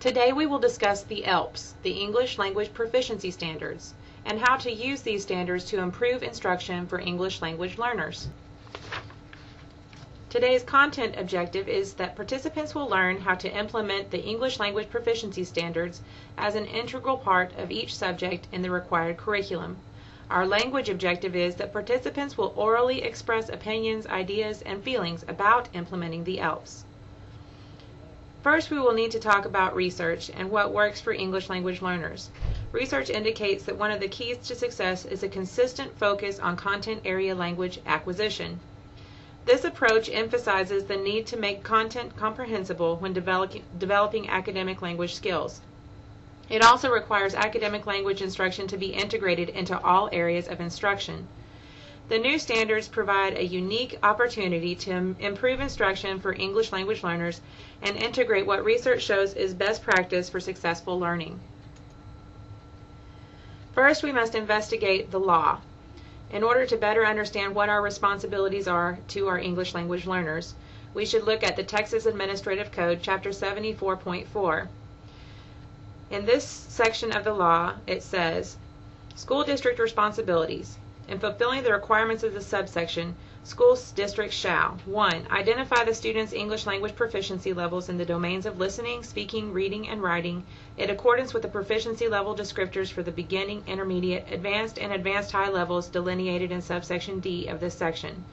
Today we will discuss the ELPS, the English Language Proficiency Standards, and how to use these standards to improve instruction for English language learners. Today's content objective is that participants will learn how to implement the English Language Proficiency Standards as an integral part of each subject in the required curriculum. Our language objective is that participants will orally express opinions, ideas, and feelings about implementing the ELPS. First, we will need to talk about research and what works for English language learners. Research indicates that one of the keys to success is a consistent focus on content area language acquisition. This approach emphasizes the need to make content comprehensible when developing academic language skills. It also requires academic language instruction to be integrated into all areas of instruction. The new standards provide a unique opportunity to improve instruction for English language learners and integrate what research shows is best practice for successful learning. First, we must investigate the law. In order to better understand what our responsibilities are to our English language learners, we should look at the Texas Administrative Code, Chapter 74.4. In this section of the law, it says, School District Responsibilities. In fulfilling the requirements of the subsection, school districts shall 1. Identify the student's English language proficiency levels in the domains of listening, speaking, reading, and writing in accordance with the proficiency level descriptors for the beginning, intermediate, advanced, and advanced high levels delineated in subsection D of this section.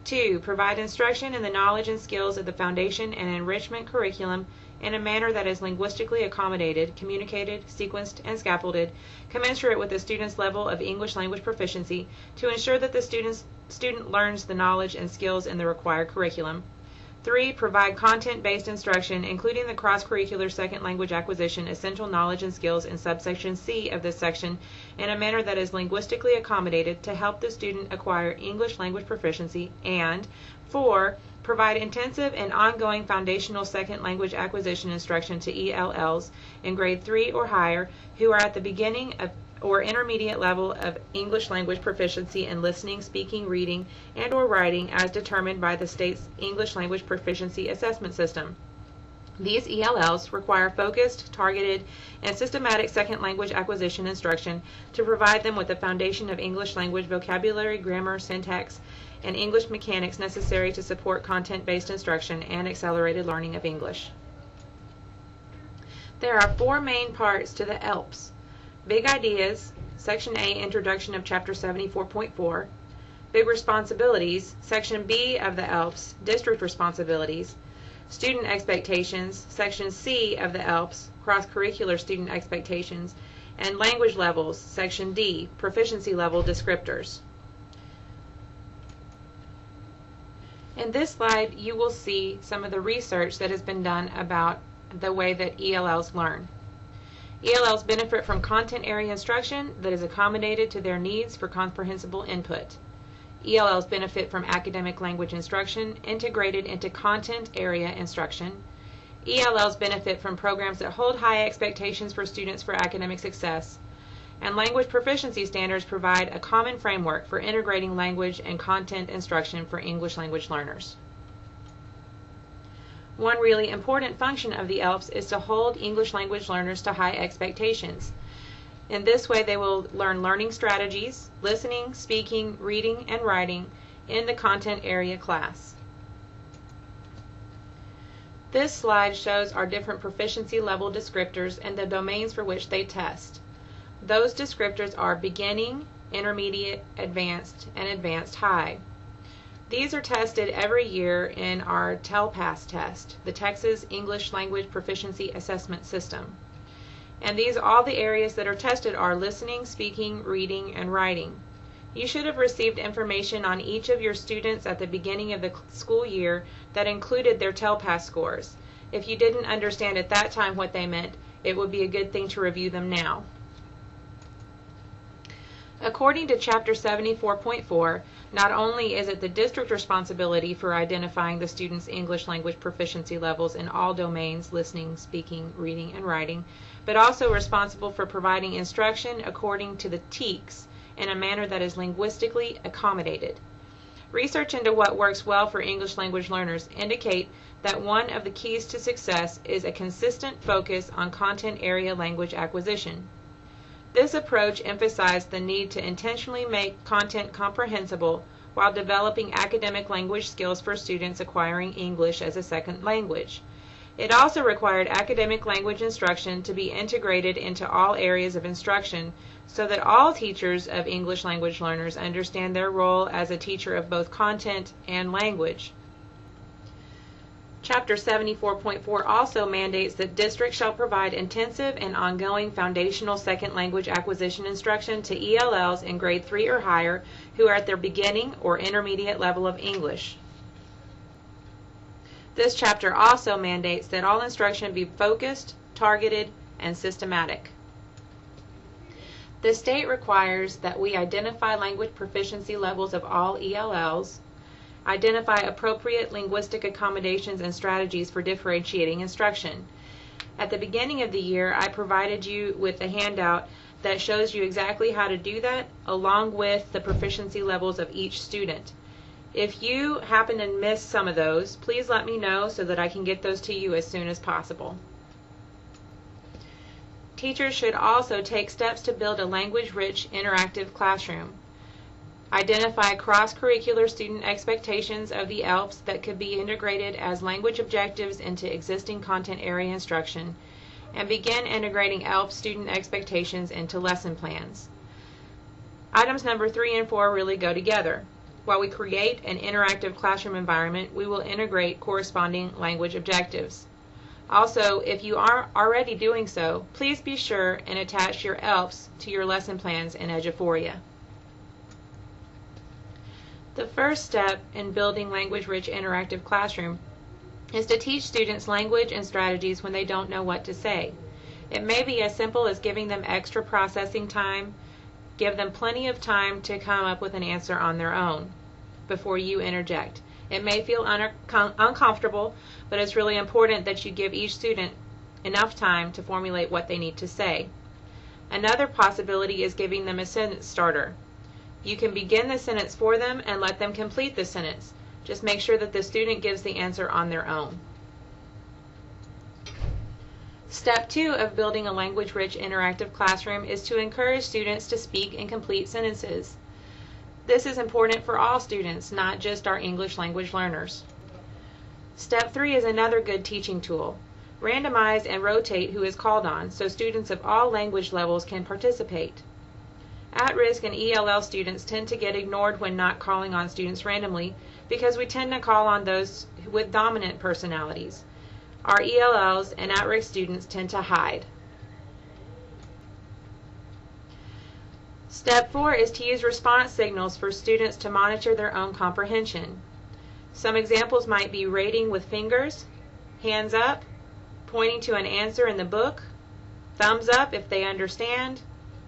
2. Provide instruction in the knowledge and skills of the foundation and enrichment curriculum in a manner that is linguistically accommodated, communicated, sequenced, and scaffolded, commensurate with the student's level of English language proficiency to ensure that the student learns the knowledge and skills in the required curriculum. 3. Provide content-based instruction, including the cross-curricular second language acquisition essential knowledge and skills in subsection C of this section in a manner that is linguistically accommodated to help the student acquire English language proficiency. And 4. Provide intensive and ongoing foundational second language acquisition instruction to ELLs in grade 3 or higher who are at the beginning of or intermediate level of English language proficiency in listening, speaking, reading, and or writing as determined by the state's English language proficiency assessment system. These ELLs require focused, targeted, and systematic second language acquisition instruction to provide them with the foundation of English language vocabulary, grammar, syntax, and English mechanics necessary to support content-based instruction and accelerated learning of English. There are 4 main parts to the ELPS. Big Ideas, Section A, Introduction of Chapter 74.4. Big Responsibilities, Section B of the ELPS, District Responsibilities. Student Expectations, Section C of the ELPS, Cross-Curricular Student Expectations. And Language Levels, Section D, Proficiency Level Descriptors. In this slide, you will see some of the research that has been done about the way that ELLs learn. ELLs benefit from content area instruction that is accommodated to their needs for comprehensible input. ELLs benefit from academic language instruction integrated into content area instruction. ELLs benefit from programs that hold high expectations for students for academic success. And language proficiency standards provide a common framework for integrating language and content instruction for English language learners. One really important function of the ELPS is to hold English language learners to high expectations. In this way, they will learn learning strategies, listening, speaking, reading, and writing in the content area class. This slide shows our different proficiency level descriptors and the domains for which they test. Those descriptors are beginning, intermediate, advanced, and advanced high. These are tested every year in our ELPS test, the Texas English Language Proficiency Assessment System. And all the areas that are tested are listening, speaking, reading, and writing. You should have received information on each of your students at the beginning of the school year that included their ELPS scores. If you didn't understand at that time what they meant, it would be a good thing to review them now. According to Chapter 74.4, not only is it the district responsibility for identifying the student's English language proficiency levels in all domains, listening, speaking, reading, and writing, but also responsible for providing instruction according to the TEKS in a manner that is linguistically accommodated. Research into what works well for English language learners indicate that one of the keys to success is a consistent focus on content area language acquisition. This approach emphasized the need to intentionally make content comprehensible while developing academic language skills for students acquiring English as a second language. It also required academic language instruction to be integrated into all areas of instruction so that all teachers of English language learners understand their role as a teacher of both content and language. Chapter 74.4 also mandates that districts shall provide intensive and ongoing foundational second language acquisition instruction to ELLs in grade 3 or higher who are at their beginning or intermediate level of English. This chapter also mandates that all instruction be focused, targeted, and systematic. The state requires that we identify language proficiency levels of all ELLs, identify appropriate linguistic accommodations and strategies for differentiating instruction. At the beginning of the year, I provided you with a handout that shows you exactly how to do that, along with the proficiency levels of each student. If you happen to miss some of those, please let me know so that I can get those to you as soon as possible. Teachers should also take steps to build a language-rich, interactive classroom. Identify cross-curricular student expectations of the ELPS that could be integrated as language objectives into existing content area instruction, and begin integrating ELPS student expectations into lesson plans. Items number 3 and 4 really go together. While we create an interactive classroom environment, we will integrate corresponding language objectives. Also, if you are already doing so, please be sure and attach your ELPS to your lesson plans in Eduphoria. The first step in building language-rich interactive classroom is to teach students language and strategies when they don't know what to say. It may be as simple as giving them extra processing time. Give them plenty of time to come up with an answer on their own before you interject. It may feel uncomfortable, but it's really important that you give each student enough time to formulate what they need to say. Another possibility is giving them a sentence starter. You can begin the sentence for them and let them complete the sentence. Just make sure that the student gives the answer on their own. Step 2 of building a language-rich interactive classroom is to encourage students to speak and complete sentences. This is important for all students, not just our English language learners. Step 3 is another good teaching tool. Randomize and rotate who is called on so students of all language levels can participate. At-risk and ELL students tend to get ignored when not calling on students randomly because we tend to call on those with dominant personalities. Our ELLs and at-risk students tend to hide. Step 4 is to use response signals for students to monitor their own comprehension. Some examples might be rating with fingers, hands up, pointing to an answer in the book, thumbs up if they understand,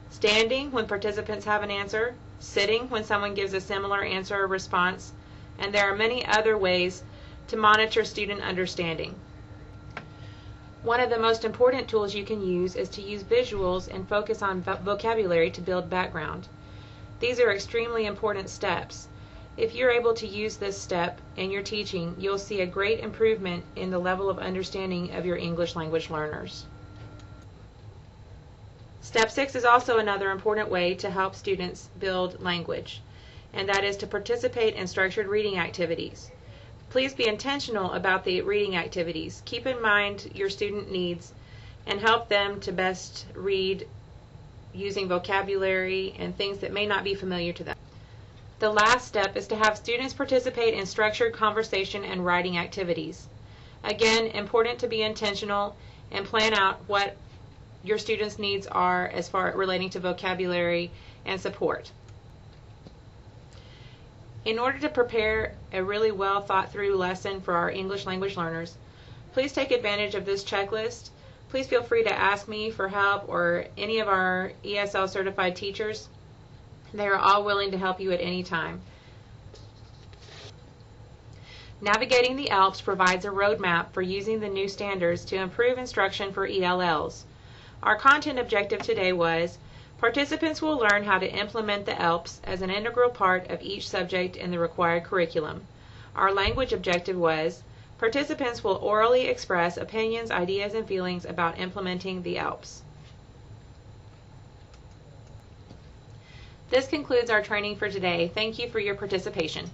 standing when participants have an answer, sitting when someone gives a similar answer or response, and there are many other ways to monitor student understanding. One of the most important tools you can use is to use visuals and focus on vocabulary to build background. These are extremely important steps. If you're able to use this step in your teaching, you'll see a great improvement in the level of understanding of your English language learners. Step 6 is also another important way to help students build language, and that is to participate in structured reading activities. Please be intentional about the reading activities. Keep in mind your student needs and help them to best read using vocabulary and things that may not be familiar to them. The last step is to have students participate in structured conversation and writing activities. Again, important to be intentional and plan out what your students' needs are as far as relating to vocabulary and support. In order to prepare a really well thought through lesson for our English language learners, please take advantage of this checklist. Please feel free to ask me for help or any of our ESL certified teachers. They are all willing to help you at any time. Navigating the ELPS provides a roadmap for using the new standards to improve instruction for ELLs. Our content objective today was participants will learn how to implement the ELPS as an integral part of each subject in the required curriculum. Our language objective was Participants will orally express opinions, ideas, and feelings about implementing the ELPS. This concludes our training for today. Thank you for your participation.